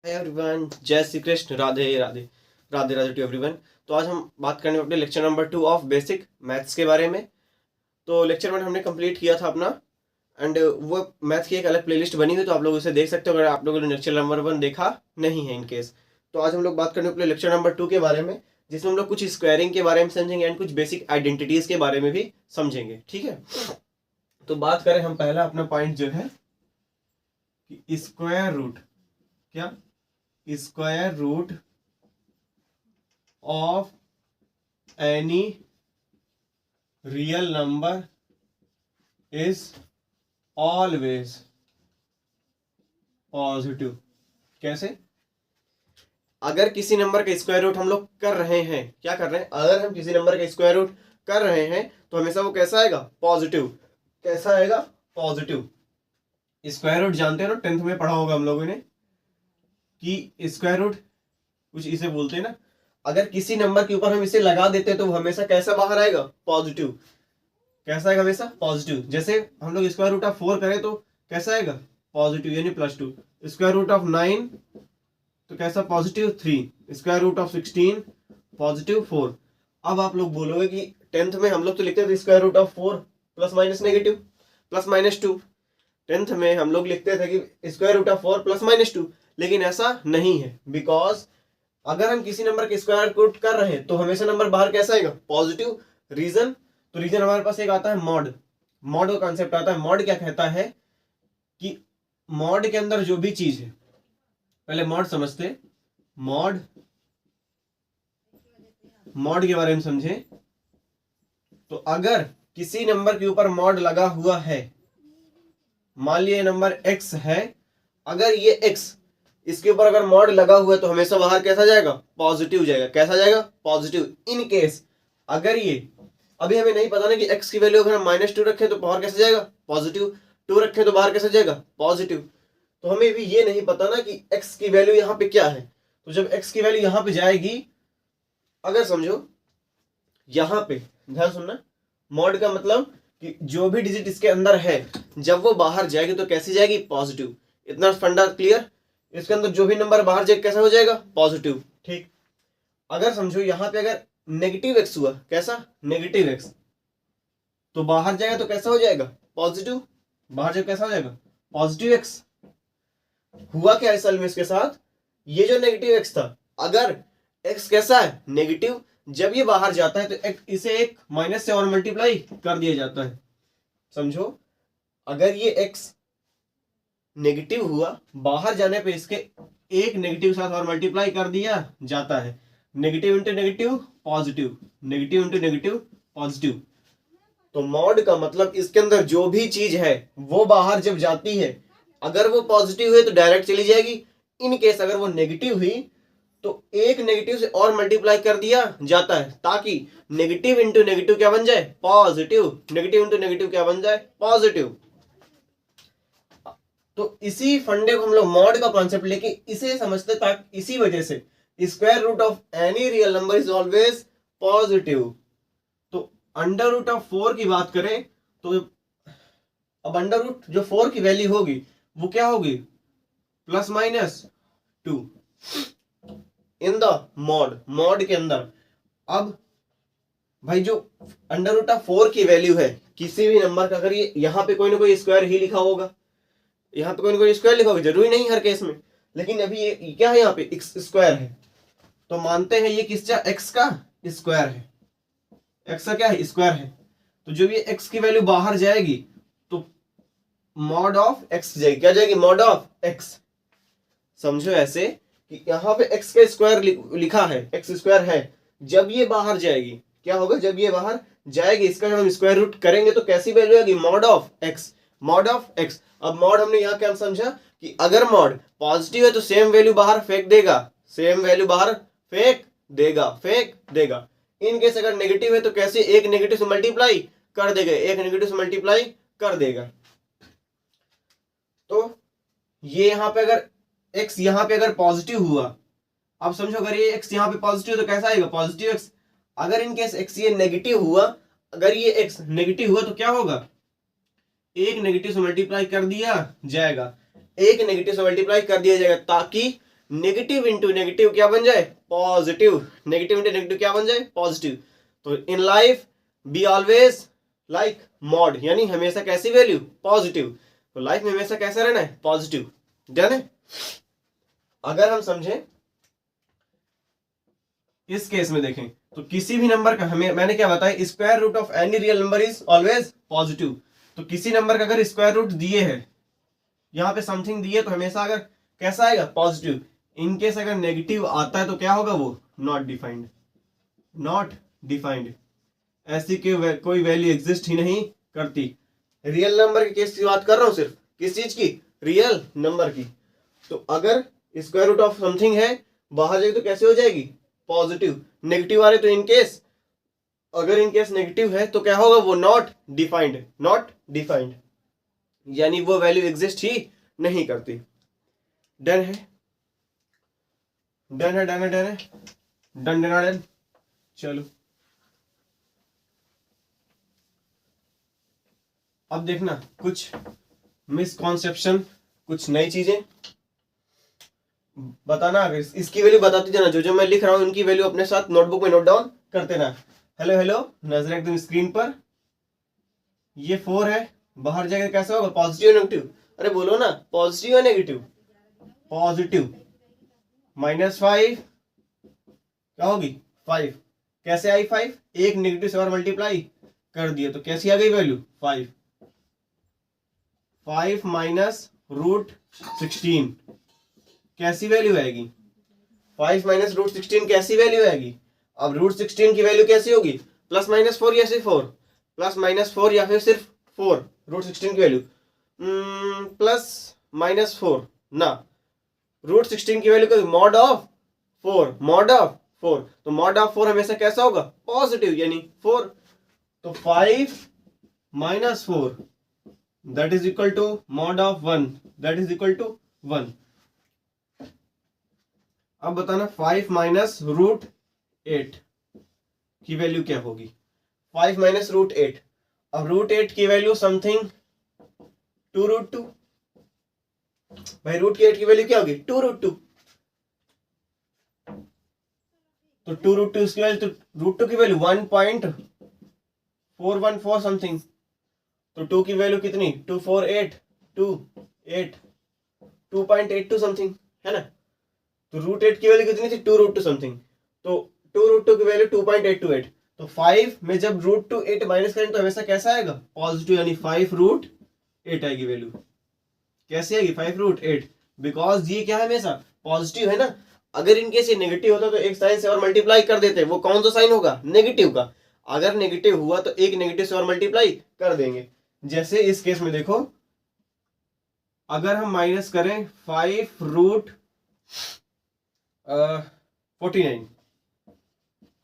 Everyone, जय Shri Krishna, Radhe Radhe, Radhe Radhe to everyone. तो आज हम बात करने अपने lecture number 2 of basic maths के बारे में। तो लेक्चर 1 हमने कंप्लीट किया था अपना, एंड वो मैथ्स की एक अलग प्लेलिस्ट बनी हुई, तो आप लोग उसे देख सकते हो अगर आप लोगों ने लेक्चर नंबर 1 देखा नहीं है इन केस। तो आज हम लोग बात करने अपने लेक्चर नंबर 2 के बारे में, जिसमें हम लोग कुछ स्क्वायरिंग के बारे में समझेंगे एंड कुछ बेसिक आइडेंटिटीज के बारे में भी समझेंगे। ठीक है, तो बात करें हम पहला अपना पॉइंट जो है कि स्क्वायर रूट, क्या square root of any real number is always positive. कैसे? अगर किसी नंबर का स्क्वायर रूट हम लोग कर रहे हैं, क्या कर रहे हैं, अगर हम किसी नंबर का स्क्वायर रूट कर रहे हैं तो हमेशा वो कैसा आएगा? पॉजिटिव। कैसा आएगा? पॉजिटिव। स्क्वायर रूट जानते हो ना, 10th में पढ़ा होगा हम लोगों ने कि स्क्वायर रूट कुछ इसे बोलते हैं ना। अगर किसी नंबर के ऊपर हम इसे लगा देते हैं तो वो हमेशा कैसा बाहर आएगा? पॉजिटिव। कैसा आएगा? हमेशा पॉजिटिव। जैसे हम लोग स्क्वायर रूट ऑफ 4 करें तो कैसा आएगा? पॉजिटिव, यानी +2। स्क्वायर रूट ऑफ 9 तो कैसा? Positive 3। Square root of 16 positive 4। अब आप लोग बोलोगे कि 10th में हम लोग तो लिखते थे square root of 4 plus minus negative plus minus 2। 10th में हम लोग लिखते थे कि square root of 4 plus minus 2, लेकिन ऐसा नहीं है। बिकॉज अगर हम किसी नंबर के स्क्वायर रूट कर रहे हैं तो हमेशा नंबर बाहर कैसा आएगा? पॉजिटिव। रीजन? तो रीजन हमारे पास एक आता है मॉड। मॉड का कॉन्सेप्ट आता है। मॉड क्या कहता है कि मॉड के अंदर जो भी चीज है, पहले मॉड समझते। मॉड के बारे में समझे तो अगर किसी नंबर के ऊपर मॉड लगा हुआ है, मान लिया नंबर x है, अगर ये x इसके ऊपर अगर मॉड लगा हुआ है तो हमेशा बाहर कैसा जाएगा? पॉजिटिव जाएगा। कैसा जाएगा? पॉजिटिव। इन केस अगर ये, अभी हमें नहीं पता ना कि x की वैल्यू अगर हम -2 रखें तो बाहर कैसे जाएगा? पॉजिटिव। 2 रखें तो बाहर कैसे जाएगा? पॉजिटिव। तो हमें भी ये नहीं पता ना कि x की वैल्यू यहाँ पे क्या है। तो जब x की वैल्यू यहाँ पे जाएगी, अगर समझो यहाँ पे, ध्यान सुनना, मॉड का मतलब कि जो भी डिजिट इसके अंदर है जब वो बाहर जाएगी तो कैसी जाएगी? पॉजिटिव। इतना फंडा क्लियर? इसके अंदर जो भी नंबर बाहर जाए कैसा हो जाएगा? पॉजिटिव। ठीक। अगर समझो यहाँ पे अगर नेगेटिव x हुआ, कैसा? नेगेटिव x, तो बाहर जाएगा तो कैसा हो जाएगा? पॉजिटिव। बाहर जाएगा कैसा हो जाएगा? Positive x। हुआ क्या असल में इसके साथ? ये जो नेगेटिव x था, अगर x कैसा है? नेगेटिव, जब ये बाहर जाता है तो इसे एक माइनस से और मल्टीप्लाई कर दिया जाता है। समझो, अगर ये x नेगेटिव हुआ, बाहर जाने पे इसके एक नेगेटिव साथ और मल्टीप्लाई कर दिया जाता है। Negative into negative positive, negative into negative positive. तो मॉड का मतलब इसके अंदर जो भी चीज है वो बाहर जब जाती है, अगर वो पॉजिटिव है तो डायरेक्ट चली जाएगी। इन केस अगर वो नेगेटिव हुई तो एक नेगेटिव से और मल्टीप्लाई कर दिया जाता है, ताकि नेगेटिव इंटू नेगेटिव क्या बन जाए? पॉजिटिव। नेगेटिव इंटू नेगेटिव क्या बन जाए? पॉजिटिव। तो इसी फंडे को हम लोग मॉड का कॉन्सेप्ट लेके इसे समझते, ताकि इसी वजह से square root of any real number is always positive. तो अंडर रूट ऑफ 4 की बात करें तो अब अंडर रूट जो 4 की वैल्यू होगी वो क्या होगी? +-2 इन द मॉड के अंदर। अब भाई जो अंडर रूट ऑफ 4 की वैल्यू है किसी भी नंबर का, अगर ये यहाँ पे कोई ना कोई स्क्वायर ही लिखा होगा, यहाँ पे कोई ना कोई स्क्वायर लिखा होगा, जरूरी नहीं हर केस में, लेकिन अभी ये क्या है? यहाँ पे x स्क्वायर है, तो मानते हैं ये किसका? x का स्क्वायर है। x का क्या है? स्क्वायर है। तो जब ये x की वैल्यू बाहर जाएगी तो मॉड ऑफ x जाएगी। क्या जाएगी? Mod of x। समझो ऐसे कि यहाँ पे x का स्क्वायर लिखा है, x स्क्वायर है, जब ये बाहर जाएगी क्या होगा? जब ये बाहर जाएगी इसका जब हम स्क्वायर रूट करेंगे तो कैसी वैल्यू आएगी? Mod of x। Mod of x। अब मॉड हमने यहाँ क्या समझा कि अगर मॉड पॉजिटिव है तो सेम वैल्यू बाहर फेंक देगा, सेम वैल्यू बाहर फेंक देगा। इन केस अगर नेगेटिव है तो कैसे? एक नेगेटिव से मल्टीप्लाई कर देगा, एक नेगेटिव से मल्टीप्लाई कर देगा। तो ये यहाँ पे अगर x यहाँ पे अगर पॉजिटिव हुआ, अब समझो अगर ये x यहाँ पे पॉजिटिव तो कैसा आएगा? Positive x। अगर इन केस x ये नेगेटिव हुआ, अगर ये x नेगेटिव हुआ तो क्या होगा? एक नेगेटिव से मल्टीप्लाई कर दिया जाएगा, एक नेगेटिव से मल्टीप्लाई कर दिया जाएगा, ताकि नेगेटिव इंटू नेगेटिव क्या बन जाए, पॉजिटिव, नेगेटिव इंटू नेगेटिव क्या बन जाए, पॉजिटिव। तो in life be always like mod, यानी हमेशा कैसी वैल्यू, पॉजिटिव। तो लाइफ में हमेशा कैसा रहना है, पॉजिटिव। डन है। अगर हम समझें इस केस में देखें तो किसी भी नंबर का, हमें मैंने क्या बताया, square root of any real number is always positive. तो किसी नंबर का अगर स्क्वायर रूट दिए है, यहाँ पे समथिंग दिए, तो हमेशा अगर कैसा आएगा, पॉजिटिव। इनकेस अगर नेगेटिव आता है तो क्या होगा, वो नॉट डिफाइंड, नॉट डिफाइंड, ऐसी कोई वैल्यू एग्जिस्ट ही नहीं करती। रियल नंबर के केस की बात कर रहा हूं, सिर्फ किस चीज की, रियल नंबर की। तो अगर स्क्वायर रूट ऑफ समथिंग है, बाहर जाएगी तो कैसे हो जाएगी, पॉजिटिव। नेगेटिव आ रहे तो इनकेस, अगर इनकेस नेगेटिव है तो क्या होगा, वो नॉट डिफाइंड, नॉट डिफाइंड, यानी वो वैल्यू एग्जिस्ट ही नहीं करती। डन है, डन है, डन है, डन है, डन, डन, डन। चलो अब देखना कुछ मिसकॉन्सेप्शन, कुछ नई चीजें बताना। अगर इसकी वैल्यू बताती जाना, जो जो मैं लिख रहा हूं उनकी वैल्यू अपने साथ नोटबुक में नोट डाउन करते ना। हेलो हेलो, नजर एकदम स्क्रीन पर। ये 4 है, बाहर जाकर कैसा होगा, पॉजिटिव नेगेटिव, अरे बोलो ना, पॉजिटिव या नेगेटिव, पॉजिटिव। -5 क्या होगी, 5। कैसे आई 5, एक नेगेटिव से और मल्टीप्लाई कर दिया तो कैसी आ गई वैल्यू, 5। 5 माइनस रूट 16 कैसी वैल्यू आएगी, 5 माइनस रूट 16 कैसी वैल्यू आएगी। अब रूट 16 की वैल्यू कैसी होगी, +-4 या सिर्फ 4, +-4 या फिर सिर्फ 4, रूट 16 की वैल्यू +-4 ना, रूट 16 की value mod of 4, mod of 4। तो मॉड ऑफ 4 हमेशा कैसा होगा, पॉजिटिव, यानी 4। तो 5 minus 4 that is equal to mod of 1, that is equal to 1। अब बताना 5 माइनस रूट 8 की वैल्यू क्या होगी, 5 माइनस रूट 8। अब रूट 8 की वैल्यू समथिंग 2√2, भाई रूट 8 की वैल्यू क्या होगी, 2√2। तो 2√2 इसकी वैल्यू, तो √2 की वैल्यू 1.414 समथिंग। तो 2 की वैल्यू कितनी, 2.82 समथिंग है ना। तो रूट 8 की वैल्यू कितनी थी, 2√2 समथिंग। तो 2√2 की वैल्यू 2.828। तो 5 में जब √2 माइनस करेंगे तो हमेशा कैसा आएगा, पॉजिटिव, यानी 5√8 आएगी वैल्यू। कैसे आएगी, 5√8, बिकॉज ये क्या है, हमेशा पॉजिटिव है ना। अगर इनकेस ये नेगेटिव होता तो एक साइन से और मल्टीप्लाई कर देते, वो कौन सा साइन होगा, नेगेटिव का। अगर नेगेटिव हुआ तो एक नेगेटिव से और मल्टीप्लाई कर देंगे। जैसे इस केस में देखो, अगर हम माइनस करें 5√49,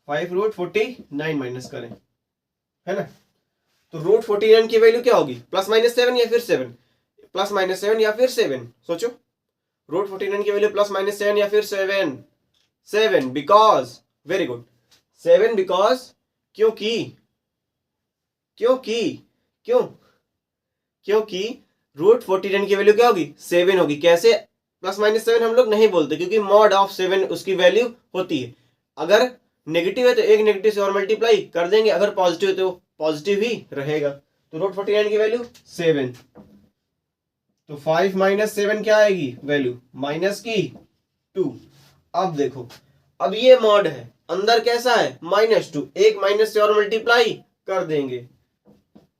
5√49 माइनस करें, है ना। तो √49 की वैल्यू क्या होगी, +-7 या फिर 7, +-7 या फिर 7, सोचो। √49 की वैल्यू +-7 या फिर 7 बिकॉज, वेरी गुड, 7 बिकॉज, क्योंकि √49 की वैल्यू क्या होगी, 7 होगी। कैसे, +-7 हम लोग नहीं बोलते, क्योंकि मॉड ऑफ 7 उसकी वैल्यू होती है। अगर नेगेटिव है तो एक नेगेटिव से और मल्टीप्लाई कर देंगे, अगर पॉजिटिव है तो पॉजिटिव ही रहेगा। तो √49 की वैल्यू 7। तो 5 माइनस 7 क्या आएगी वैल्यू, माइनस की 2। अब देखो, अब ये मॉड है, अंदर कैसा है, -2, एक माइनस से और मल्टीप्लाई कर देंगे।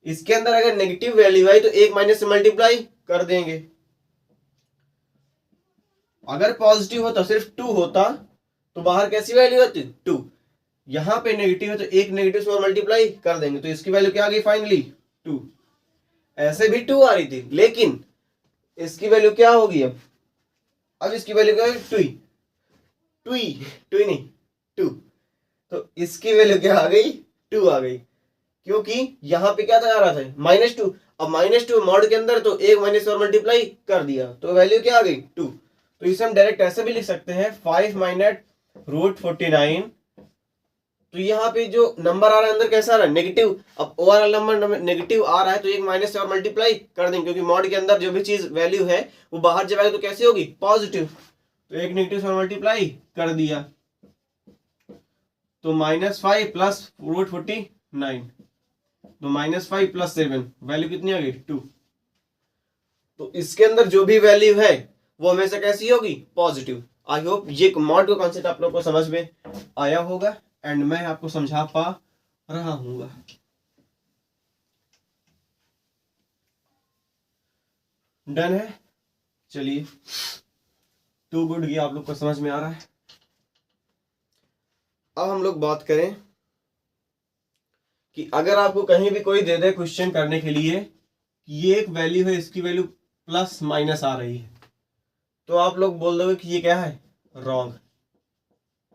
इसके अंदर अगर नेगेटिव वैल्यू आई तो एक माइनस से मल्टीप्लाई कर देंगे। अगर पॉजिटिव होता, सिर्फ 2 होता, तो बाहर कैसी वैल्यू होती, 2। यहां पे नेगेटिव है तो एक नेगेटिव से और मल्टीप्लाई कर देंगे, तो इसकी वैल्यू क्या आ गई, फाइनली 2। ऐसे भी 2 आ रही थी, लेकिन इसकी वैल्यू क्या होगी, अब इसकी वैल्यू क्या होगी, 2 नहीं 2। तो इसकी वैल्यू क्या आ गई, 2 आ गई, क्योंकि यहां पे क्या आ रहा था, -2। अब -2 मॉड के अंदर, तो एक माइनस और मल्टीप्लाई कर दिया, तो वैल्यू क्या आ गई, 2। तो इसे हम डायरेक्ट ऐसे भी लिख सकते हैं, 5 माइनस √49। तो यहाँ पे जो नंबर आ रहा है अंदर कैसा आ रहा है, नेगेटिव। अब ओवरऑल नंबर नेगेटिव आ रहा है तो एक माइनस से और मल्टीप्लाई कर देंगे, क्योंकि मॉड के अंदर जो भी चीज वैल्यू है वो बाहर जब आएगी तो कैसी होगी, पॉजिटिव। तो एक नेगेटिव से मल्टीप्लाई कर दिया, तो -5 प्लस √49, तो -5 प्लस 7, वैल्यू कितनी आ गई 2। तो इसके अंदर जो भी वैल्यू है वो हमेशा कैसी होगी, पॉजिटिव। आई होप ये मॉड का कॉन्सेप्ट आप लोग को समझ में आया होगा एंड मैं आपको समझा पा रहा हूँ। डन है, चलिए टू गुड, ये आप लोग को समझ में आ रहा है। अब हम लोग बात करें कि अगर आपको कहीं भी कोई दे दे क्वेश्चन करने के लिए कि ये एक वैल्यू है, इसकी वैल्यू प्लस माइनस आ रही है, तो आप लोग बोल दोगे कि ये क्या है, रॉन्ग।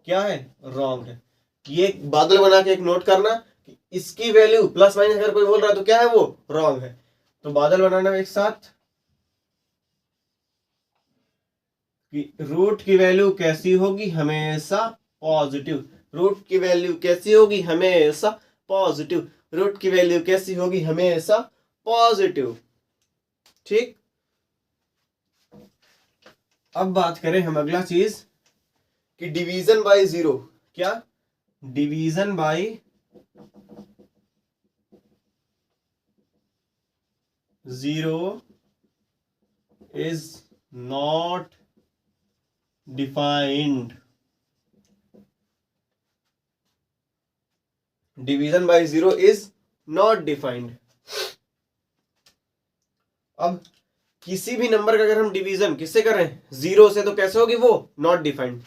क्या है, रॉन्ग है। ये बादल बना के एक नोट करना कि इसकी वैल्यू प्लस माइनस अगर कोई बोल रहा है तो क्या है, वो रॉन्ग है। तो बादल बनाना एक साथ कि रूट की वैल्यू कैसी होगी, हमेशा पॉजिटिव। रूट की वैल्यू कैसी होगी, हमेशा पॉजिटिव। रूट की वैल्यू कैसी होगी, हमेशा पॉजिटिव। ठीक, अब बात करें हम अगला चीज कि डिवीजन बाय जीरो। क्या, division by zero is not defined. Division by zero is not defined. अब किसी भी नंबर का अगर हम डिवीजन किससे कर रहे हैं, जीरो से, तो कैसे होगी वो, नॉट डिफाइंड।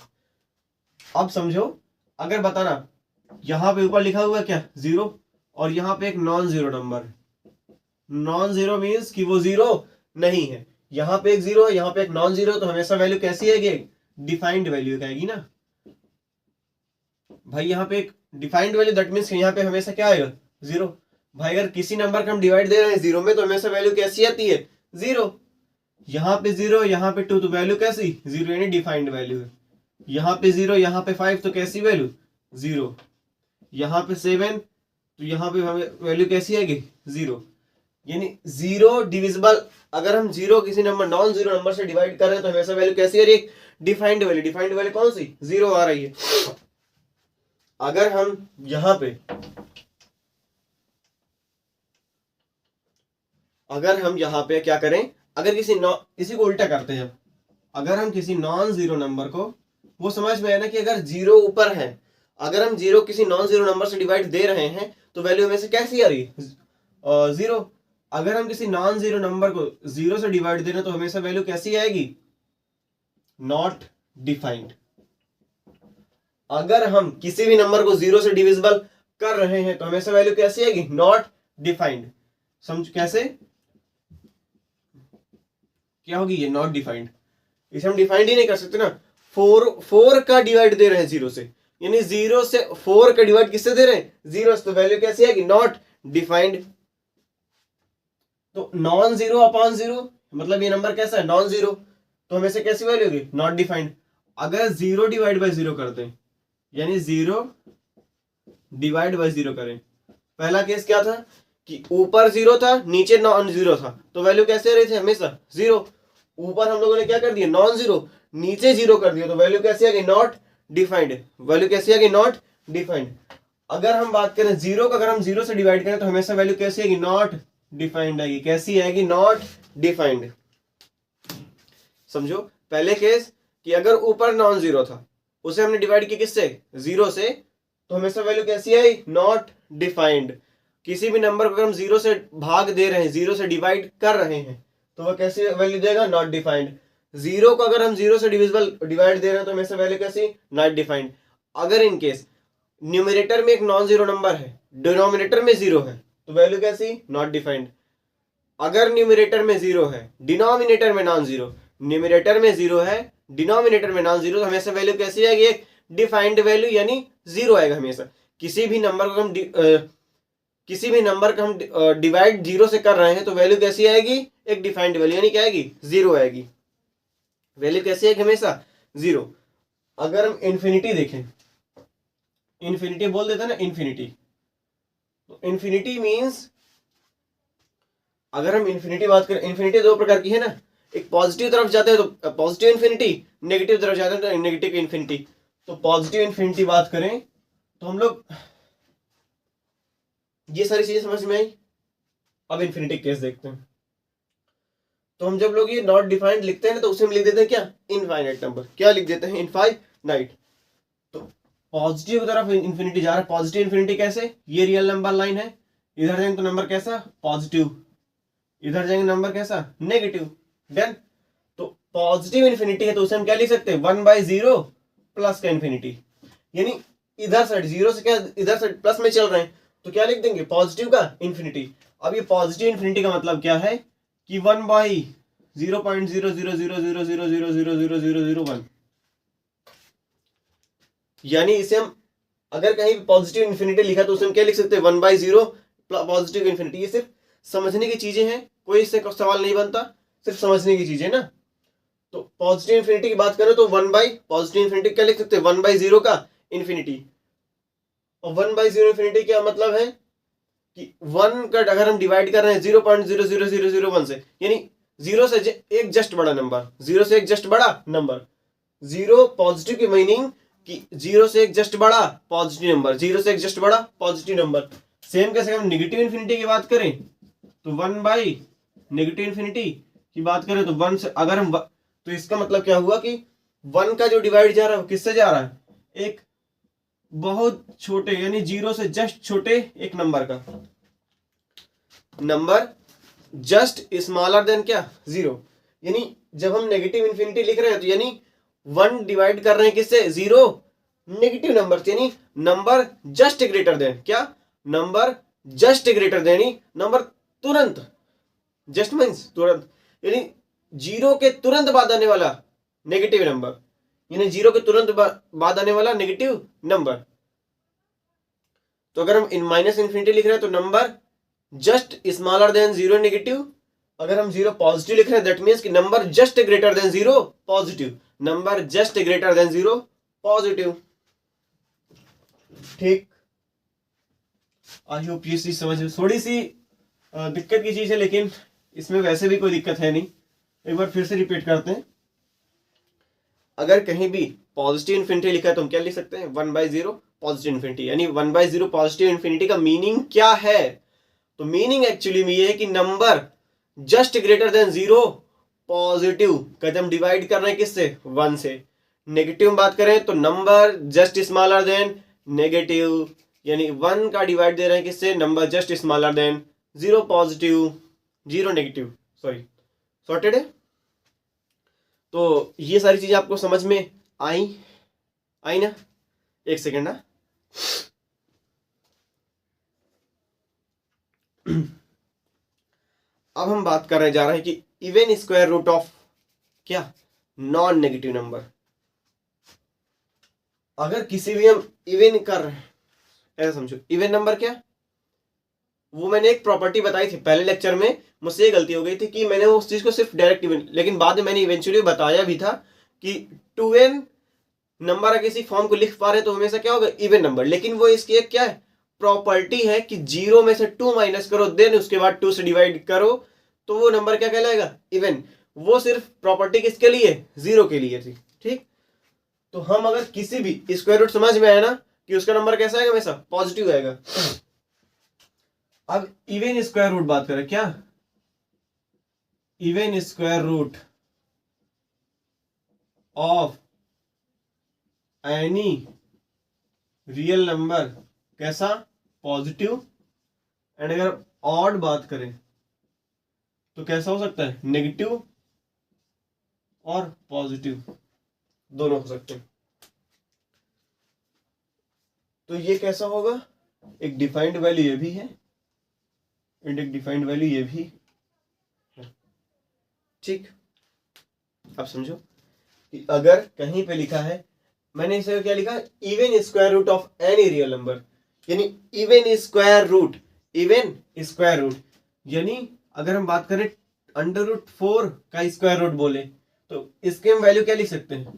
अब समझो, अगर बताना यहां पे ऊपर लिखा हुआ है क्या, जीरो, और यहां पे एक non zero number. Non zero means कि वो जीरो नहीं है। यहां पे एक जीरो है, यहां पे एक नॉन जीरो, तो हमेशा वैल्यू कैसी आएगी, डिफाइंड वैल्यू आएगी ना भाई। यहाँ पे एक डिफाइंड वैल्यू, दैट मीन्स यहाँ पे हमेशा क्या आएगा, जीरो। भाई अगर किसी नंबर का हम डिवाइड दे रहे हैं जीरो में, तो हमेशा वैल्यू कैसी आती है, जीरो। यहाँ पे जीरो, यहाँ पे 2, तो वैल्यू कैसी, जीरो, यानी डिफाइंड वैल्यू है। यहाँ पे जीरो, यहाँ पे 5, तो कैसी वैल्यू, जीरो। यहाँ पे 7, तो यहाँ पे वैल्यू कैसी आएगी, जीरो। यानी जीरो डिविजिबल। अगर हम जीरो किसी नंबर नॉन जीरो नंबर से डिवाइड कर रहे हैं तो हमेशा वैल्यू कैसी आ रही है, डिफाइंड वैल्यू। डिफाइंड वैल्यू कौन सी, जीरो आ रही है। अगर हम यहां पे क्या करें, अगर किसी को उल्टा करते हैं, अगर हम किसी नॉन जीरो नंबर को, वो समझ में आया ना कि अगर जीरो ऊपर है, अगर हम जीरो किसी नॉन जीरो नंबर से डिवाइड दे रहे हैं तो वैल्यू में से कैसी आ रही है, जीरो। अगर हम किसी नॉन जीरो नंबर को जीरो से डिवाइड दे रहे हैं तो हमेशा वैल्यू कैसी आएगी, नॉट डिफाइंड। अगर हम किसी भी नंबर को जीरो से डिविजिबल कर रहे हैं तो हमेशा वैल्यू कैसी आएगी, नॉट डिफाइंड। समझ कैसे, क्या होगी ये, नॉट डिफाइंड। इसे हम डिफाइंड ही नहीं कर सकते ना। 4 का डिवाइड दे रहे हैं जीरो से, यानी जीरो से 4 का डिवाइड किससे दे रहे हैं, जीरो से, तो वैल्यू कैसी आएगी, नॉट डिफाइंड। तो नॉन जीरो अपॉन जीरो, मतलब ये नंबर कैसा है, नॉन जीरो, तो हमें से कैसी वैल्यू होगी, नॉट डिफाइंड। अगर जीरो डिवाइड बाय जीरो करते हैं, यानी जीरो डिवाइड बाय जीरो करें, पहला केस क्या था कि ऊपर जीरो था, नीचे नॉन जीरो था, तो वैल्यू कैसे रही थी, हमेशा जीरो। ऊपर हम लोगों ने क्या कर दिया, नॉन जीरो, नीचे जीरो कर दिया, तो वैल्यू कैसी आ गई, नॉट डिफाइंड। वैल्यू कैसी आ गई, नॉट डिफाइंड। अगर हम बात करें जीरो का, अगर हम जीरो से डिवाइड करें तो हमेशा वैल्यू कैसी आएगी, नॉट डिफाइंड आएगी। कैसी आएगी, नॉट डिफाइंड। समझो, पहले केस कि अगर ऊपर नॉन जीरो था, उसे हमने डिवाइड किया किससे, जीरो से, तो हमेशा वैल्यू कैसी आई, नॉट डिफाइंड। किसी भी नंबर को अगर हम जीरो से भाग दे रहे हैं, जीरो से डिवाइड कर रहे हैं, तो वह कैसी वैल्यू देगा, नॉट डिफाइंड। जीरो को अगर हम जीरो से डिवाइड दे रहे हैं तो हमेशा वैल्यू कैसी, नॉट डिफाइंड। अगर इन केस न्यूमरेटर में एक नॉन जीरो नंबर है, डिनोमिनेटर में जीरो है, तो वैल्यू कैसी, नॉट डिफाइंड। अगर न्यूमरेटर में जीरो है, डिनोमिनेटर में नॉन जीरो, न्यूमरेटर में जीरो है, डिनोमिनेटर में नॉन जीरो, तो हमेशा वैल्यू कैसी आएगी, एक डिफाइंड वैल्यू, यानी जीरो आएगा हमेशा। किसी भी नंबर को हम डिवाइड जीरो से कर रहे हैं तो वैल्यू कैसी आएगी, एक डिफाइंड वैल्यू, यानी क्या आएगी, जीरो आएगी। वैल्यू कैसी आएगी, हमेशा जीरो। अगर हम इन्फिनिटी देखें, इन्फिनिटी बोल देते हैं ना, इन्फिनिटी, तो इन्फिनिटी मीन्स, अगर हम इन्फिनिटी बात करें, इन्फिनिटी दो प्रकार की है ना, एक पॉजिटिव तरफ जाते हैं तो पॉजिटिव इन्फिनिटी, नेगेटिव तरफ जाते हैं तो नेगेटिव इन्फिनिटी। तो पॉजिटिव इन्फिनिटी बात करें तो हम लोग ये सारी चीजें समझ में आई। अब इन्फिनिटी केस देखते हैं। तो हम जब लोग ये नॉट डिफाइंड लिखते हैं ना तो उसे हम लिख देते हैं क्या, इनफाइनाइट नंबर। क्या लिख देते हैं, इनफाइनाइट। तो पॉजिटिव की तरफ इन्फिनिटी जा रहा है। पॉजिटिव इन्फिनिटी कैसे, ये रियल नंबर लाइन है, इधर जाएंगे तो नंबर कैसा, पॉजिटिव, इधर जाएंगे नंबर कैसा, नेगेटिव। डन। तो पॉजिटिव इन्फिनिटी है तो उसे हम क्या लिख सकते हैं, 1/0 प्लस का इन्फिनिटी। यानी इधर साइड जीरो से क्या इधर साइड प्लस में चल रहे हैं तो क्या लिख देंगे, पॉजिटिव का इन्फिनिटी। अब ये पॉजिटिव इन्फिनिटी का मतलब क्या है कि 1/0.00000000001, यानी इसे हम अगर कहीं पॉजिटिव इन्फिनिटी लिखा तो उसे हम क्या लिख सकते हैं, 1/0 पॉजिटिव इन्फिनिटी। ये सिर्फ समझने की चीजें हैं, कोई इससे सवाल नहीं बनता, सिर्फ समझने की चीजें ना। तो पॉजिटिव इन्फिनिटी की बात करें तो पॉजिटिव इन्फिनिटी क्या लिख सकते हैं, 1/0 का इन्फिनिटी। और 1/0 इन्फिनिटी क्या मतलब है कि 1 का अगर हम डिवाइड कर रहे हैं 0.00001 से, यानी जीरो से एक जस्ट बड़ा नंबर, जीरो से एक जस्ट बड़ा नंबर। जीरो पॉजिटिव की मीनिंग कि जीरो से एक जस्ट बड़ा पॉजिटिव नंबर, जीरो से एक जस्ट बड़ा पॉजिटिव नंबर। सेम कैसे हम नेगेटिव इन्फिनिटी की बात करें तो 1/ नेगेटिव इन्फिनिटी की बात करें तो 1 से अगर हम तो इसका मतलब क्या हुआ कि 1 का जो डिवाइड जा रहा है किससे जा रहा है, एक बहुत छोटे यानी जीरो से जस्ट छोटे एक नंबर का, नंबर जस्ट स्मॉलर देन क्या, जीरो। यानी जब हम नेगेटिव इन्फिनिटी लिख रहे हैं तो यानी 1 डिवाइड कर रहे हैं किससे, जीरो, नेगेटिव नंबर, यानी नंबर जस्ट ग्रेटर देन क्या, नंबर जस्ट ग्रेटर देन, यानी नंबर तुरंत, जस्ट मीन्स तुरंत, यानी जीरो के तुरंत बाद आने वाला नेगेटिव नंबर, यानी जीरो के तुरंत बाद आने वाला नेगेटिव नंबर। तो अगर हम इन माइनस इन्फिनिटी लिख रहे हैं तो number just smaller than zero negative. अगर हम जीरो पॉजिटिव लिख रहे हैं दैट मीन्स कि number just greater than zero positive, number just greater than zero positive. ठीक, आई होप ये चीज समझ में, थोड़ी सी दिक्कत की चीज है लेकिन इसमें वैसे भी कोई दिक्कत है नहीं। एक बार फिर से रिपीट करते हैं। अगर कहीं भी पॉजिटिव इन्फिनिटी लिखा है तो हम क्या लिख सकते हैं, 1/0 पॉजिटिव इन्फिनिटी। यानी 1/0 पॉजिटिव इन्फिनिटी का मीनिंग क्या है, तो मीनिंग एक्चुअली में ये है कि number just greater than zero positive, कहते हम डिवाइड कर रहे हैं किससे, 1 से। नेगेटिव में बात करें तो number just smaller than negative, यानी 1 का डिवाइड दे रहे हैं किससे, number just smaller than zero positive, zero negative, sorry, sorted है। तो ये सारी चीजें आपको समझ में आई ना, एक सेकेंड ना। अब हम बात करने जा रहे हैं कि इवन स्क्वायर रूट ऑफ क्या, नॉन नेगेटिव नंबर। अगर किसी भी हम इवन कर रहे हैं, ऐसा समझो इवन नंबर क्या, वो मैंने एक प्रॉपर्टी बताई थी पहले लेक्चर में, मुझसे ये गलती हो गई थी कि मैंने उस चीज को सिर्फ डायरेक्ट इवन, लेकिन बाद में मैंने इवेंचुअली बताया भी था कि 2n नंबर अगर किसी फॉर्म को लिख पा रहे तो हमेशा क्या होगा, इवन नंबर। लेकिन वो इसकी एक क्या है, प्रॉपर्टी है कि जीरो में से 2 माइनस करो देन उसके बाद 2 से डिवाइड करो तो वो नंबर क्या कहलाएगा, इवन। वो सिर्फ प्रॉपर्टी किसके लिए, जीरो के लिए थी। ठीक, तो हम अगर किसी भी स्क्वायर रूट समझ में आया ना कि उसका नंबर कैसा आएगा, हमेशा पॉजिटिव आएगा। अब इवन स्क्वायर रूट बात करें, क्या even square root of any real number कैसा, पॉजिटिव। एंड अगर ऑड बात करें तो कैसा हो सकता है, नेगेटिव और पॉजिटिव दोनों हो सकते हैं। तो ये कैसा होगा, एक डिफाइंड वैल्यू ये भी है एंड एक डिफाइंड वैल्यू ये भी है। ठीक, अब समझो कि अगर कहीं पे लिखा है, मैंने इसे क्या लिखा, even square root of any real number, यानी even square root, even square root, यानी अगर हम बात करें √4 का स्क्वायर रूट बोले तो इसके हम वैल्यू क्या लिख सकते हैं,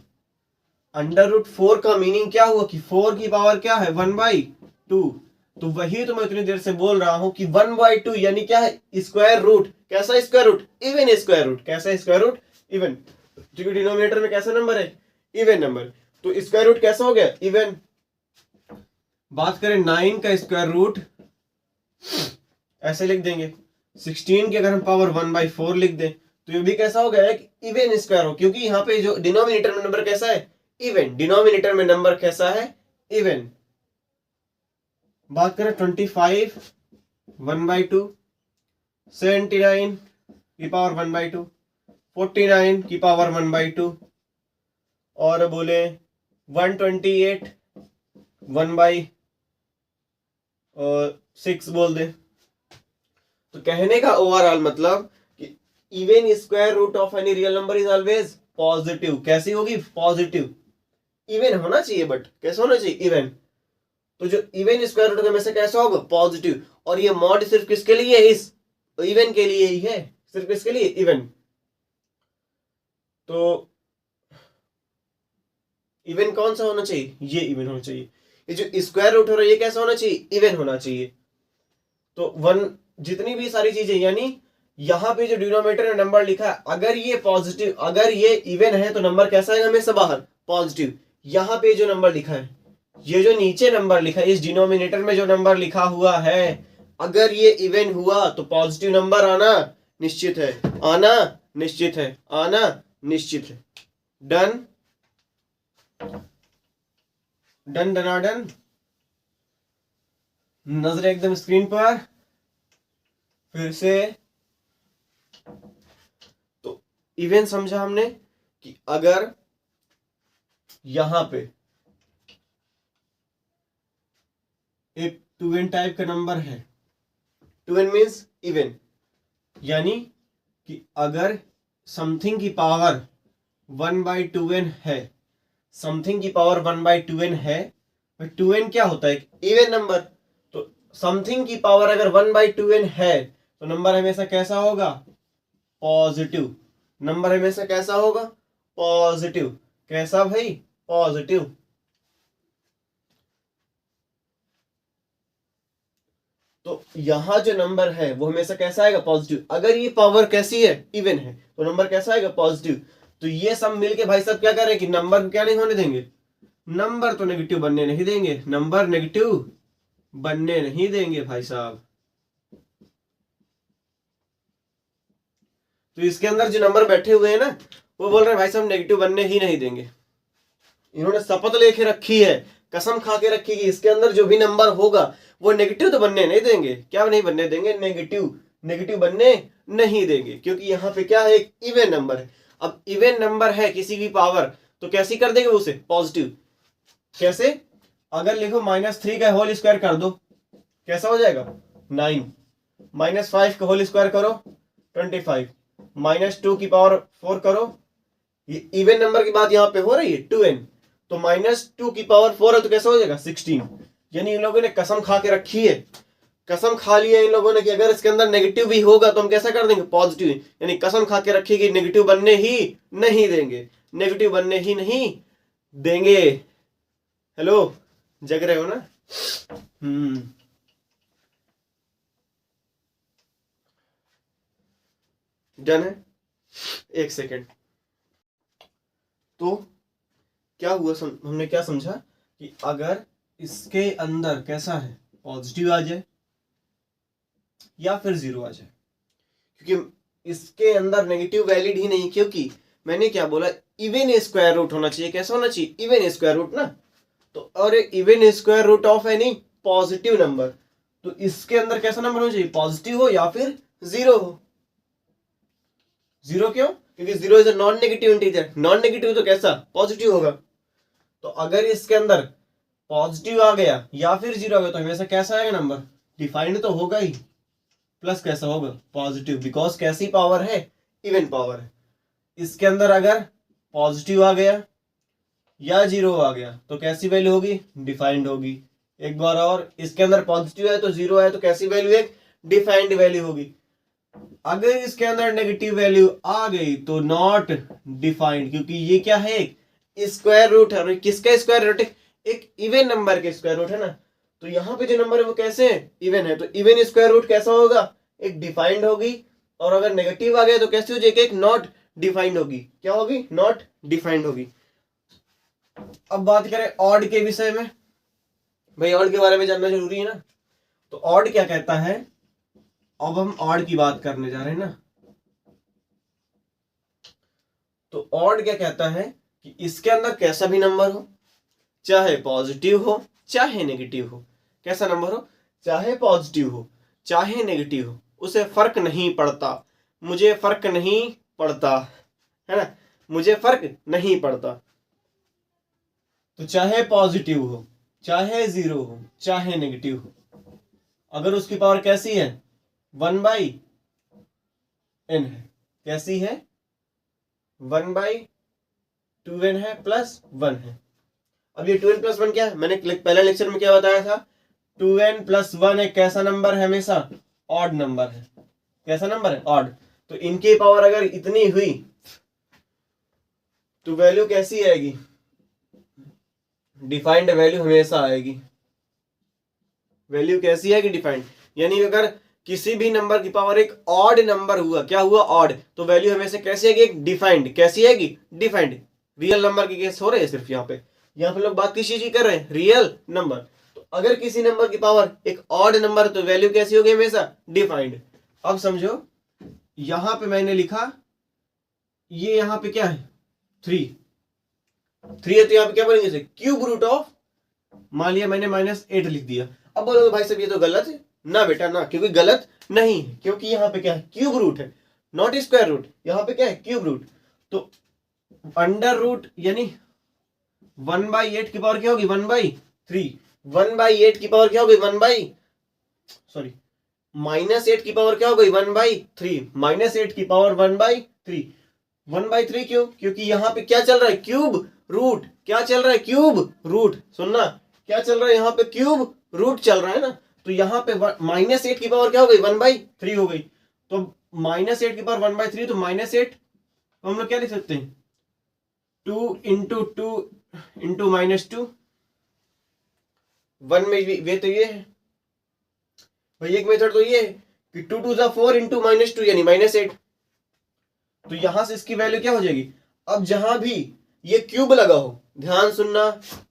√4 का मीनिंग क्या हुआ कि 4 की पावर क्या है, 1/2। तो वही तो मैं इतनी देर से बोल रहा हूं कि 1/2 यानी क्या है, स्क्वायर रूट। कैसा square root, even square root. कैसा स्क्वायर रूट, इवन, क्योंकि डिनोमिनेटर में कैसा नंबर है, इवन नंबर, तो स्क्वायर रूट कैसा हो गया, इवन। बात करें 9 का स्क्वायर रूट, ऐसे लिख देंगे। 16 की अगर हम पावर 1/4 लिख दें तो ये भी कैसा हो गया, एक इवन स्क्वायर हो, क्योंकि यहाँ पे जो डिनोमिनेटर में नंबर कैसा है, इवन। डिनोमिनेटर में नंबर कैसा है, इवन। बात करें 25 1/2, 79 की पावर 1/2, 49 की पावर 1/2, और बोले 128 1/6 बोल दे। तो कहने का ओवरऑल मतलब कि even square root of any real number is always positive. कैसी होगी, पॉजिटिव। इवन होना चाहिए, बट कैसा होना चाहिए, इवन। तो जो इवन स्क्वायर रूट में से कैसा होगा, पॉजिटिव। और ये मॉड सिर्फ किसके लिए है, इस इवन के लिए ही है, सिर्फ किसके लिए, इवन। तो इवन कौन सा होना चाहिए, ये इवन होना चाहिए। ये जो स्क्वायर रूट हो रहा है ये कैसा होना चाहिए, इवन होना चाहिए। तो वन, जितनी भी सारी चीजें, यानी यहां पे जो डिनोमिनेटर में नंबर लिखा है, अगर ये पॉजिटिव, अगर ये इवन है तो नंबर कैसा है, हमेशा बाहर पॉजिटिव। यहां पे जो नंबर लिखा है, ये जो नीचे नंबर लिखा है, इस डिनोमिनेटर में जो नंबर लिखा हुआ है, अगर ये इवन हुआ तो पॉजिटिव नंबर आना निश्चित है, आना निश्चित है, आना निश्चित है। डन डन डनाडन। नजर एकदम स्क्रीन पर फिर से। तो इवन समझा हमने कि अगर यहां पे एक 2n टाइप का नंबर है, 2n मीन्स इवन, यानी कि अगर समथिंग की पावर 1/2n है, समथिंग की पावर 1/2n है, 2n क्या होता है, इवन नंबर। तो समथिंग की पावर अगर 1/2n है तो नंबर हमेशा कैसा होगा, पॉजिटिव। नंबर हमेशा कैसा होगा, पॉजिटिव। कैसा भाई, पॉजिटिव। तो यहां जो नंबर है वो हमेशा कैसा आएगा, पॉजिटिव। अगर ये पावर कैसी है, इवन है, तो नंबर कैसा आएगा, पॉजिटिव। तो ये सब मिलके भाई सब क्या कर रहे हैं कि नंबर को क्या नहीं होने देंगे, नंबर तो नेगेटिव बनने नहीं देंगे, नंबर नेगेटिव बनने नहीं देंगे भाई साहब। तो इसके अंदर जो नंबर बैठे हुए हैं ना, वो बोल रहे हैं भाई साहब नेगेटिव बनने ही नहीं देंगे। इन्होंने शपथ लेके रखी है, कसम खा के रखी कि इसके अंदर जो भी नंबर होगा वो नेगेटिव तो बनने नहीं देंगे। क्या नहीं बनने देंगे, नेगेटिव, नेगेटिव बनने नहीं देंगे, क्योंकि यहाँ पे क्या है, एक इवन नंबर है। अब इवन नंबर है किसी भी पावर, तो कैसी कर देंगे उसे, पॉजिटिव। कैसे, अगर लिखो -3 का होल स्क्वायर कर दो, कैसा हो जाएगा, 9। -5 का होल स्क्वायर करो, 25। -2 की पावर 4 करो, ये इवन नंबर की बात यहाँ पे हो रही है, 2n। तो -2 की पावर 4 है तो कैसा हो जाएगा, 16। यानी इन लोगों ने कसम खा के रखी है, कसम खा लिया इन लोगों ने कि अगर इसके अंदर नेगेटिव भी होगा तो हम कैसा कर देंगे, पॉजिटिव। यानी कसम खा के रखी कि नेगेटिव बनने ही नहीं देंगे, नेगेटिव बनने ही नहीं देंगे। हेलो, जग रहे हो ना। डन है, एक सेकेंड। तो क्या हुआ, हमने क्या समझा कि अगर इसके अंदर कैसा है, पॉजिटिव आ जाए या फिर 0 आ जाए, क्योंकि इसके अंदर नेगेटिव वैलिड ही नहीं, क्योंकि मैंने क्या बोला, इवन स्क्वायर रूट होना चाहिए। कैसा होना चाहिए, इवन स्क्वायर रूट ना। तो और even square root of any positive number, तो इसके अंदर कैसा नंबर होना चाहिए, पॉजिटिव हो या फिर 0 हो। 0 क्यों, क्योंकि 0 is a non negative integer. Non negative तो कैसा, पॉजिटिव होगा। तो अगर इसके अंदर पॉजिटिव आ गया या फिर 0 आ गया तो हमेशा कैसा आएगा नंबर, डिफाइंड तो होगा ही, प्लस कैसा होगा, पॉजिटिव। बिकॉज कैसी पावर है, इवन पावर है। इसके अंदर अगर पॉजिटिव आ गया या 0 आ गया तो कैसी वैल्यू होगी, डिफाइंड होगी। एक बार और, इसके अंदर पॉजिटिव है तो 0 है तो कैसी वैल्यू, एक डिफाइंड वैल्यू होगी। अगर इसके अंदर नेगेटिव वैल्यू आ गई तो नॉट डिफाइंड, क्योंकि ये क्या है, एक स्क्वायर रूट है। और किसका स्क्वायर रूट है, एक इवन नंबर के स्क्वायर रूट है ना। तो यहाँ पे जो नंबर है वो कैसे है, इवन है। तो इवन स्क्वायर रूट कैसा होगा, एक डिफाइंड होगी। और अगर नेगेटिव आ गया तो कैसे हो जाएगी, एक नॉट डिफाइंड होगी। क्या होगी? नॉट डिफाइंड होगी। अब बात करें ऑड के विषय में। भाई ऑड के बारे में जानना जरूरी है ना। तो ऑड क्या कहता है, अब हम ऑड की बात करने जा रहे हैं ना। तो ऑड क्या कहता है कि इसके अंदर कैसा भी नंबर हो, चाहे पॉजिटिव हो चाहे नेगेटिव हो, कैसा नंबर हो, चाहे पॉजिटिव हो चाहे नेगेटिव हो, उसे फर्क नहीं पड़ता, मुझे फर्क नहीं पड़ता, है ना, मुझे फर्क नहीं पड़ता। तो चाहे पॉजिटिव हो चाहे 0 हो चाहे नेगेटिव हो, अगर उसकी पावर कैसी है, 1/n है, कैसी है, 1/2n है प्लस 1 है। अब ये 2n प्लस 1 क्या है, मैंने पहले लेक्चर में क्या बताया था, 2n प्लस 1 एक कैसा नंबर है, हमेशा ऑड नंबर है। कैसा नंबर है? ऑड। तो इनकी पावर अगर इतनी हुई तो वैल्यू कैसी आएगी, डिफाइंड वैल्यू हमेशा आएगी। वैल्यू कैसी आएगी? डिफाइंड। यानी अगर किसी भी नंबर की पावर एक ऑड नंबर हुआ, क्या हुआ? ऑड, तो वैल्यू हमेशा कैसी आएगी? एक डिफाइंड। कैसी आएगी? डिफाइंड। रियल नंबर की केस हो रहे हैं सिर्फ यहाँ पे लोग बात किस चीज की कर रहे हैं? Real number. तो अगर किसी नंबर की पावर एक ऑड नंबर, तो वैल्यू कैसी होगी? हमेशा डिफाइंड। अब समझो, यहां पे मैंने लिखा, ये यहां पे क्या है? 3 है, तो यहां पे क्या बोलेंगे इसे? क्यूब रूट ऑफ, मान लिया मैंने -8 लिख दिया। अब बोलोगे भाई साहब ये तो गलत है ना। बेटा ना, क्योंकि गलत नहीं है, क्योंकि यहाँ पे क्या है? क्यूब रूट है, नॉट स्क्वायर रूट। यहाँ पे क्या है? Cube root. तो अंडर रूट यानी 1/8 की पावर क्या होगी? 1/3। 1/8 की पावर क्या होगी? -8 की पावर क्या हो गई? 1/3। -8 की पावर 1/3। 1/3 क्यों? क्योंकि यहाँ पे क्या चल रहा है? Cube root. क्या चल रहा है? Cube root. सुनना, क्या चल रहा है? यहाँ पे क्यूब रूट चल रहा है ना। तो यहाँ पे -8 की पावर क्या हो गई? 1/3 हो गई। तो -8 की पावर 1/3, तो -8 तो हम लोग क्या लिख सकते हैं? 2 इंटू 2 इंटू -2। 1 में वे तो ये है भाई, एक मेथड तो ये है कि 2 2 जा 4 इंटू -2 यानी -8। तो यहां से इसकी वैल्यू क्या हो जाएगी? अब जहां भी ये क्यूब लगा हो, ध्यान सुनना,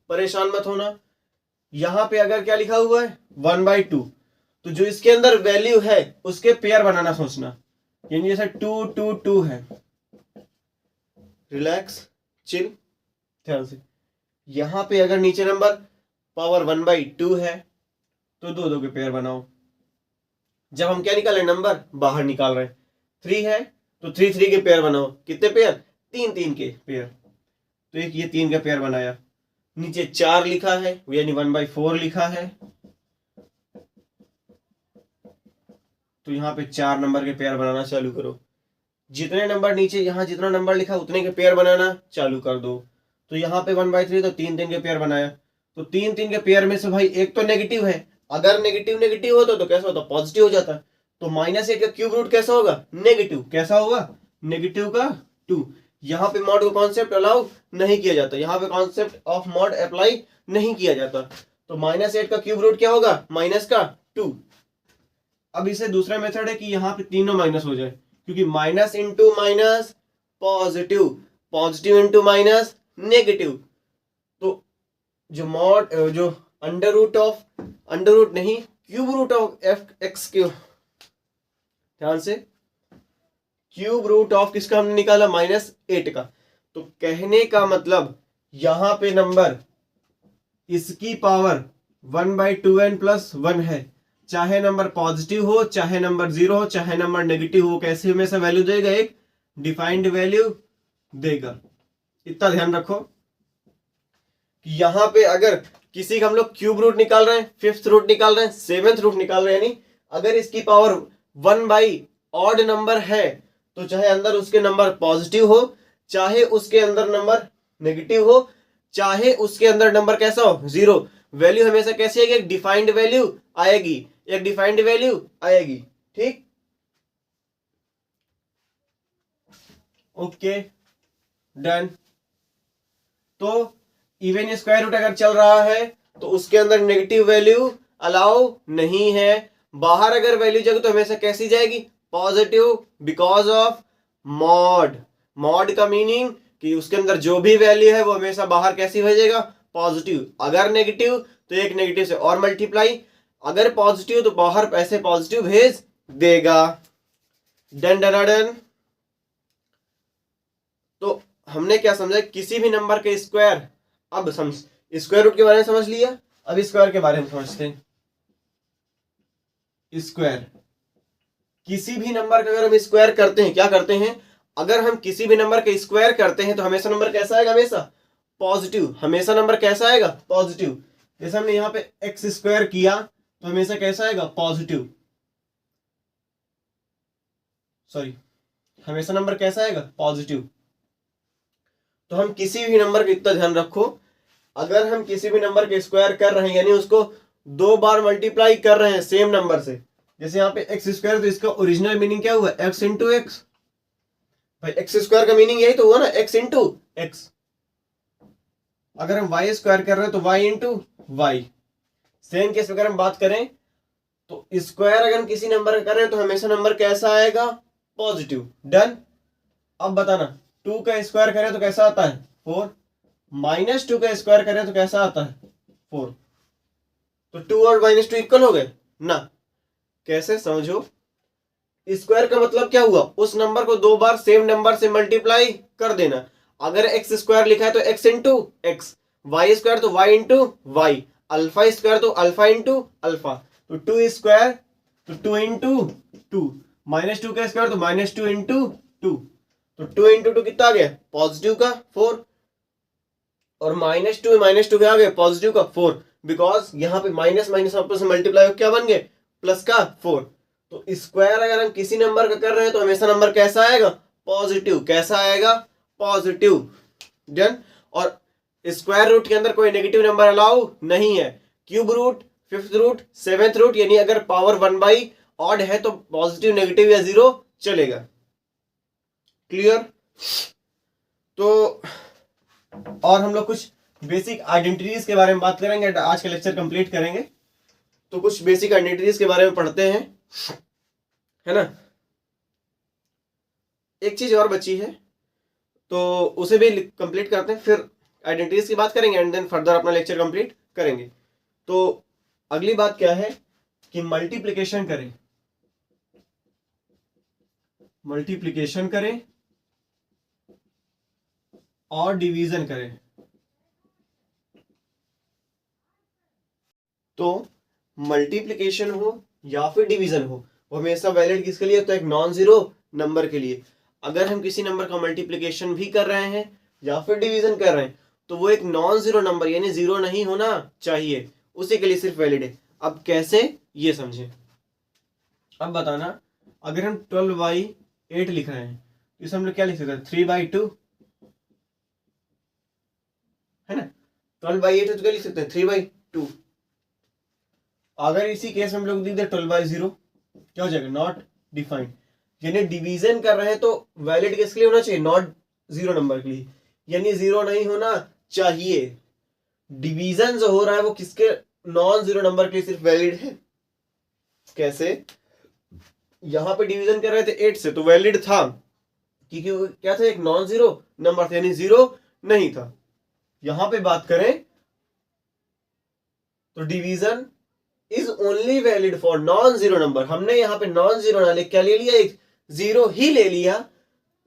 परेशान मत होना, यहां पे अगर क्या लिखा हुआ है? 1/2, तो जो इसके अंदर वैल्यू है उसके पेयर बनाना सोचना। यानी जैसे 2 2 2 है, रिलैक्स, चिल, ध्यान से। यहां पे अगर नीचे नंबर पावर 1/2 है, तो 2 2 के पेयर बनाओ। जब हम क्या निकाल रहे? नंबर बाहर निकाल रहे हैं। 3 है तो 3 3 के पेयर बनाओ। कितने पेयर? 3 3 के पेयर। तो एक ये 3 का पेयर बनाया। नीचे 4 लिखा है, यानी 1/4 लिखा है, तो यहाँ पे 4 नंबर के पेयर बनाना चालू करो। जितने नंबर नीचे यहाँ जितना नंबर लिखा उतने के पेयर बनाना चालू कर दो। तो यहाँ पे 1/3, तो 3 3 के पेयर बनाया। तो 3 3 के पेयर में से भाई एक तो नेगेटिव है, अगर नेगेटिव नेगेटिव होता तो कैसा होता? पॉजिटिव हो जाता। तो -8 का क्यूब रूट कैसा होगा? नेगेटिव। कैसा होगा? नेगेटिव का 2। यहाँ पे मॉड का कॉन्सेप्ट अलाउ नहीं किया जाता, यहाँ पे कॉन्सेप्ट ऑफ मॉड अप्लाई नहीं किया जाता। तो -8 का क्यूब रूट क्या होगा? -2। अब इसे दूसरा मेथड है कि यहाँ पे तीनों माइनस हो जाए, क्योंकि minus into minus positive, positive into minus negative. तो जो मॉड जो अंडर रूट नहीं, cube root of x cube, ध्यान से, क्यूब रूट ऑफ किसका हमने निकाला? -8 का। तो कहने का मतलब यहां पे नंबर इसकी पावर 1/2n प्लस 1 है, चाहे नंबर पॉजिटिव हो चाहे नंबर 0 हो चाहे नंबर नेगेटिव हो, कैसे में से वैल्यू देगा? एक डिफाइंड वैल्यू देगा। इतना ध्यान रखो कि यहां पे अगर किसी का हम लोग क्यूब रूट निकाल रहे हैं, 5th रूट निकाल रहे हैं, 7th रूट निकाल रहे हैं, यानी अगर इसकी पावर 1/ऑड नंबर है, तो चाहे अंदर उसके नंबर पॉजिटिव हो चाहे उसके अंदर नंबर नेगेटिव हो चाहे उसके अंदर नंबर कैसा हो? 0, वैल्यू हमेशा कैसी आएगी? एक डिफाइंड वैल्यू आएगी, एक डिफाइंड वैल्यू आएगी। ठीक, ओके, डन। तो इवन स्क्वायर रूट अगर चल रहा है तो उसके अंदर नेगेटिव वैल्यू अलाउ नहीं है। बाहर अगर वैल्यू जाएगी तो हमेशा कैसी जाएगी? Positive, because of mod. Mod का मीनिंग कि उसके अंदर जो भी वैल्यू है वो हमेशा बाहर कैसी भेजेगा, पॉजिटिव। अगर नेगेटिव तो एक नेगेटिव से और मल्टीप्लाई, अगर पॉजिटिव तो बाहर ऐसे पॉजिटिव भेज देगा। Done done done. तो हमने क्या समझा, किसी भी नंबर के स्क्वायर, अब समझ स्क्वायर रूट के बारे में समझ लिया, अब स्क्वायर के बारे में समझते हैं। स्क्वायर, किसी भी नंबर का अगर हम स्क्वायर करते हैं, क्या करते हैं, अगर हम किसी भी नंबर का स्क्वायर करते हैं तो हमेशा नंबर कैसा आएगा, हमेशा पॉजिटिव। हमेशा नंबर कैसा आएगा, पॉजिटिव। जैसे हमने यहाँ पे एक्स स्क्वायर किया तो हमेशा कैसा आएगा, पॉजिटिव। सॉरी, हमेशा नंबर कैसा आएगा, पॉजिटिव। तो हम किसी भी नंबर का इतना ध्यान रखो, अगर हम किसी भी नंबर के स्क्वायर कर रहे हैं यानी उसको 2 बार मल्टीप्लाई कर रहे हैं सेम नंबर से, जैसे यहाँ पे एक्स स्क्वायर, तो इसका ओरिजिनल मीनिंग क्या हुआ, एक्स इंटू एक्स। भाई एक्स स्क्वायर का मीनिंग यही तो हुआ ना, एक्स इंटू एक्स। अगर हम वाई स्क्वायर कर रहे हैं तो Y into Y. Same case अगर हम बात करें तो स्क्वायर अगर हम किसी नंबर का कर रहे हैं तो हमेशा नंबर कैसा आएगा, पॉजिटिव। डन। अब बताना, 2 का स्क्वायर करें तो कैसा आता है, 4। -2 का स्क्वायर करें तो कैसा आता है, 4। तो 2 और -2 इक्वल हो गए ना। कैसे, समझो, स्क्वायर का मतलब क्या हुआ, उस नंबर को 2 बार सेम नंबर से मल्टीप्लाई कर देना। अगर एक्स स्क्वायर लिखा है तो X into X, Y square तो Y into Y, alpha square तो अल्फा इंटू अल्फा। तो 2 स्क्वायर तो 2 इंटू 2, -2 का स्क्वायर तो -2 इंटू 2। तो 2 इंटू 2 कितना आ गया, पॉजिटिव का 4, और -2 क्या आ गया, पॉजिटिव का 4। बिकॉज यहाँ पे माइनस माइनस आपस में मल्टीप्लाई हो क्या बन गए, प्लस का 4। तो स्क्वायर अगर हम किसी नंबर का कर रहे हैं तो हमेशा नंबर कैसा आएगा, पॉजिटिव। कैसा आएगा, पॉजिटिव। डन। और स्क्वायर रूट के अंदर कोई नेगेटिव नंबर अलाउ नहीं है। Cube root, fifth root, seventh root, यानी अगर पावर 1 ऑड है तो पॉजिटिव, नेगेटिव या 0 चलेगा। क्लियर। तो और हम लोग कुछ बेसिक आइडेंटिटीज के बारे में बात करेंगे, आज का लेक्चर कंप्लीट करेंगे। तो कुछ बेसिक आइडेंटिटीज के बारे में पढ़ते हैं, है ना। एक चीज और बची है तो उसे भी कंप्लीट करते हैं, फिर आइडेंटिटीज की बात करेंगे एंड देन फर्दर अपना लेक्चर कंप्लीट करेंगे। तो अगली बात क्या है कि मल्टीप्लिकेशन करें, मल्टीप्लिकेशन करें और डिवीजन करें। तो मल्टीप्लिकेशन हो या फिर डिवीजन हो वो हमेशा वैलिड किसके लिए, तो एक नॉन जीरो नंबर के लिए। अगर हम किसी नंबर का मल्टीप्लिकेशन भी कर रहे हैं या फिर डिवीजन कर रहे हैं तो वो एक नॉन जीरो नंबर यानी जीरो नहीं होना चाहिए, उसी के लिए सिर्फ वैलिड है। अब कैसे, ये समझें। अब बताना, अगर हम 12/8 लिख रहे हैं तो इसे हम लोग क्या लिख सकते हैं, 3/2, है ना। 12/8 है तो क्या लिख सकते हैं, 3/2। अगर इसी केस में हम लोग लिख दे 12/0 क्या हो जाएगा, नॉट डिफाइंड। यानी डिवीजन कर रहे हैं तो वैलिड किसके लिए होना चाहिए, नॉट जीरो नंबर के लिए, यानी जीरो नहीं होना चाहिए। डिवीजन जो हो रहा है वो किसके, नॉन जीरो नंबर के लिए सिर्फ वैलिड है। कैसे, यहां पे डिवीजन कर रहे थे 8 से तो वैलिड था क्योंकि वो क्या था, एक नॉन जीरो नंबर था यानी जीरो नहीं था। यहां पे बात करें तो division is only valid for non zero number. हमने यहाँ पे नॉन जीरो ना लिख क्या ले लिया, एक जीरो ही ले लिया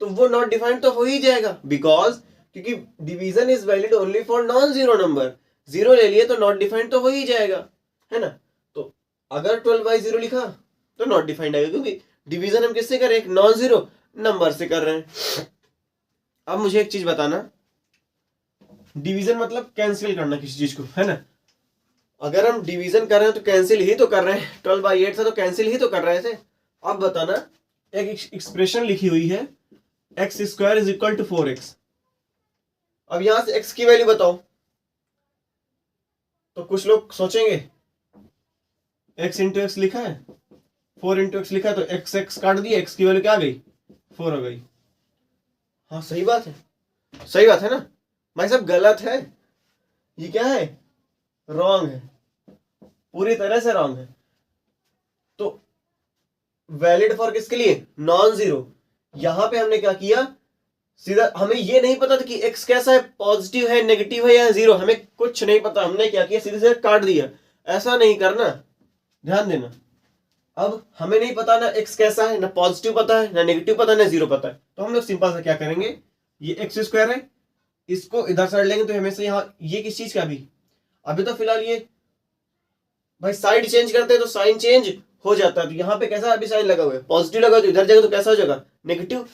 तो वो नॉट डिफाइंड तो हो ही जाएगा, बिकॉज क्योंकि division is valid only for non zero number. Zero ले लिए तो नॉट डिफाइंड तो हो ही जाएगा, है ना। तो अगर 12/0 लिखा तो नॉट डिफाइंड आएगा क्योंकि डिवीजन हम किससे कर रहे हैं, एक नॉन जीरो नंबर से कर रहे हैं। अब मुझे एक चीज बताना, डिवीजन मतलब कैंसिल करना किसी चीज को, है ना। अगर हम डिवीजन कर रहे हैं तो कैंसिल ही तो कर रहे हैं, 12/8 था तो कैंसिल ही तो कर रहे थे। अब बताना, एक एक्सप्रेशन लिखी हुई है x² is equal to 4x। अब यहां से x की वैल्यू बताओ तो कुछ लोग सोचेंगे x इंटू एक्स लिखा है, 4 इंटू एक्स लिखा है तो x काट दिया, x की वैल्यू क्या आ गई, 4 हो गई। हाँ सही बात है, सही बात है ना भाई साहब, गलत है, ये क्या है, रॉन्ग है, पूरी तरह से रॉन्ग है। तो वैलिड फॉर किसके लिए, नॉन जीरो। यहां पे हमने क्या किया, सीधा हमें ये नहीं पता था कि x कैसा है, पॉजिटिव है, नेगेटिव है या जीरो, हमें कुछ नहीं पता। हमने क्या किया, सीधे सीधे काट दिया। ऐसा नहीं करना, ध्यान देना। अब हमें नहीं पता ना x कैसा है, ना पॉजिटिव पता है, ना नेगेटिव पता है, ना जीरो पता है, तो हम लोग सिंपल सा क्या करेंगे, ये एक्स स्क्वायर है, इसको इधर साइड लेंगे तो हमेशा यहाँ, ये किस चीज का अभी तो फिलहाल ये भाई साइड चेंज करते हैं तो साइन चेंज हो जाता है। तो यहाँ पे कैसा अभी साइन लगा हुआ है, पॉजिटिव लगा, तो इधर जाएगा तो कैसा हो जाएगा, नेगेटिव।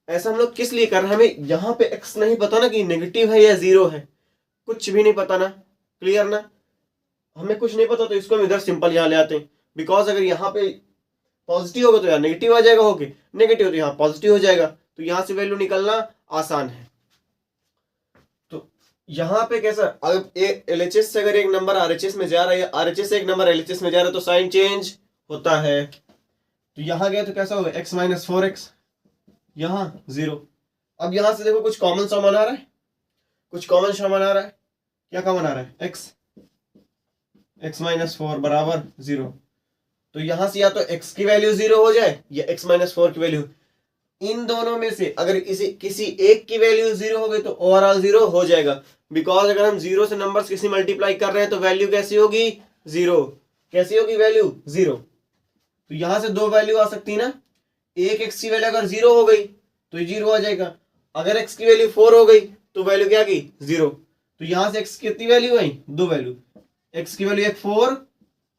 ऐसा हम लोग किस लिए कर रहे हैं, हमें यहाँ पे एक्स नहीं पता ना कि नेगेटिव है या जीरो है, कुछ भी नहीं पता ना, क्लियर ना, हमें कुछ नहीं पता, तो इसको हम इधर सिंपल यहाँ ले आते हैं। बिकॉज अगर यहाँ पे पॉजिटिव होगा तो यहाँ नेगेटिव आ जाएगा, होके नेगेटिव तो यहाँ पॉजिटिव हो जाएगा, तो यहाँ से वैल्यू निकलना आसान है। तो यहाँ पे कैसा, अब LHS से अगर एक नंबर RHS में जा रहा है, RHS से एक नंबर LHS में जा रहा है, तो साइन चेंज होता है। तो यहाँ गया तो कैसा होगा, x माइनस 4x, यहाँ 0। अब यहाँ से देखो कुछ कॉमन समान आ रहा है, कुछ कॉमन समान आ रहा है, क्या कॉमन आ रहा है, x माइनस 4 बराबर 0। तो यहां से या तो x की वैल्यू 0 हो जाए या x माइनस 4 की वैल्यू, इन दोनों में से अगर किसी एक की वैल्यू 0 हो गई तो ओवरऑल 0 हो जाएगा। बिकॉज अगर हम 0 से नंबर्स किसी मल्टीप्लाई कर रहे हैं तो वैल्यू कैसी होगी, 0। कैसी होगी वैल्यू, 0। तो यहां से दो वैल्यू आ सकती ना, एक x की वैल्यू अगर 0 हो गई तो 0 आ जाएगा, अगर x की वैल्यू 4 हो गई तो वैल्यू क्या की, 0। तो यहां से x कितनी वैल्यू आई, दो वैल्यू, x की वैल्यू एक 4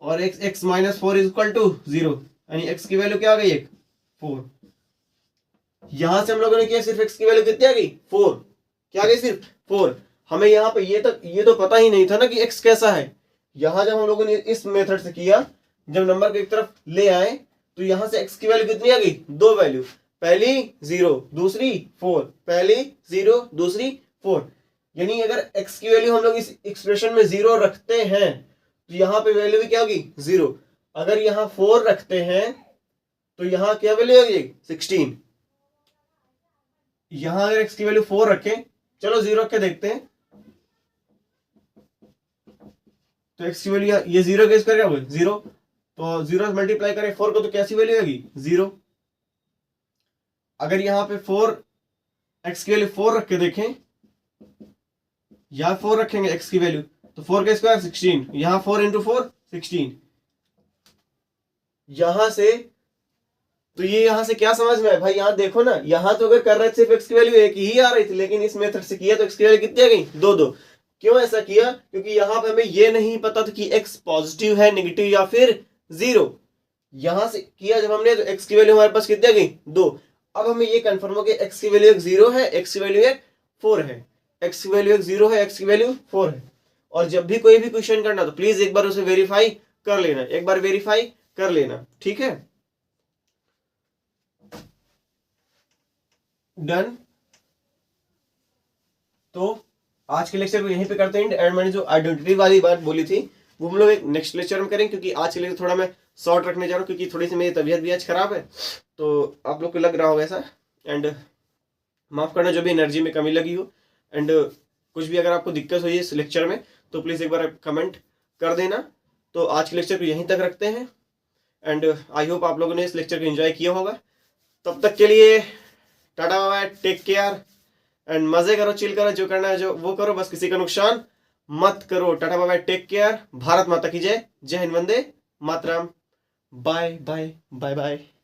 और x minus 4 is equal to 0, यानी x की वैल्यू क्या आ गई, एक 4। यहां से हम लोगों ने किया, सिर्फ x की वैल्यू कितनी आ गई, 4, क्या आ गई, सिर्फ 4। हमें यहाँ पे ये तो पता ही नहीं था ना कि x कैसा है। यहां जब हम लोगों ने इस मेथड से किया, जब नंबर को एक तरफ ले आए, तो यहां से x की वैल्यू कितनी आ गई, दो वैल्यू, पहली 0 दूसरी 4, पहली 0 दूसरी 4। यानी अगर x की वैल्यू हम लोग इस एक्सप्रेशन में 0 रखते हैं तो यहाँ पे वैल्यू भी क्या होगी, 0। अगर यहाँ 4 रखते हैं तो यहाँ क्या वैल्यू होगी, 16। यहां अगर x की वैल्यू 4 रखें, चलो 0 रख के देखते हैं, तो x की वैल्यू ये 0 के स्क्वायर क्या होगा, 0। तो 0 से मल्टीप्लाई करें 4 को तो कैसी वैल्यू होगी, 0। अगर यहाँ पे 4 x की वैल्यू 4 रख के देखें, यहां 4 रखेंगे x की वैल्यू, तो 4 का स्क्वायर 16, यहां 4 इंटू 4 16। यहां से तो ये यहां से क्या समझ में है भाई, यहां देखो ना, यहां तो अगर कर रहे थे सिर्फ x की वैल्यू एक ही आ रही थी, लेकिन इस मेथड से किया तो x की वैल्यू कितनी आ गई, 2। क्यों ऐसा किया, क्योंकि यहां पे हमें ये नहीं पता था कि x पॉजिटिव है, नेगेटिव या फिर 0। यहां से किया जब हमने, तो x की वैल्यू हमारे पास कितनी आ गई, 2। अब हमें ये कंफर्म हो गया x की वैल्यू एक 0 है, x की वैल्यू एक 4 है, x की वैल्यू एक 0 है, x की वैल्यू 4 है। और जब भी कोई भी क्वेश्चन करना तो प्लीज एक बार उसे वेरीफाई कर लेना, एक बार वेरीफाई कर लेना, ठीक है, डन। तो आज के लेक्चर को यहीं पे करते हैं एंड मैंने जो आइडेंटिटी वाली बात बोली थी वो हम लोग एक नेक्स्ट लेक्चर में करेंगे, क्योंकि आज के लिए थोड़ा मैं शॉर्ट रखने जा रहा हूँ, क्योंकि थोड़ी सी मेरी तबीयत भी आज खराब है, तो आप लोग को लग रहा होगा ऐसा, एंड माफ करना जो भी एनर्जी में कमी लगी हो, एंड कुछ भी अगर आपको दिक्कत हुई इस लेक्चर में तो प्लीज़ एक बार कमेंट कर देना। तो आज के लेक्चर को यहीं तक रखते हैं, एंड आई होप आप लोगों ने इस लेक्चर को एंजॉय किया होगा। तब तक के लिए tata bye bye, take care and मजे करो, चिल करो, जो करना है जो वो करो, बस किसी का नुकसान मत करो। Tata bye bye, take care, Bharat Mata की जय, जय हिंद, वंदे मातरम, बाय बाय बाय बाय।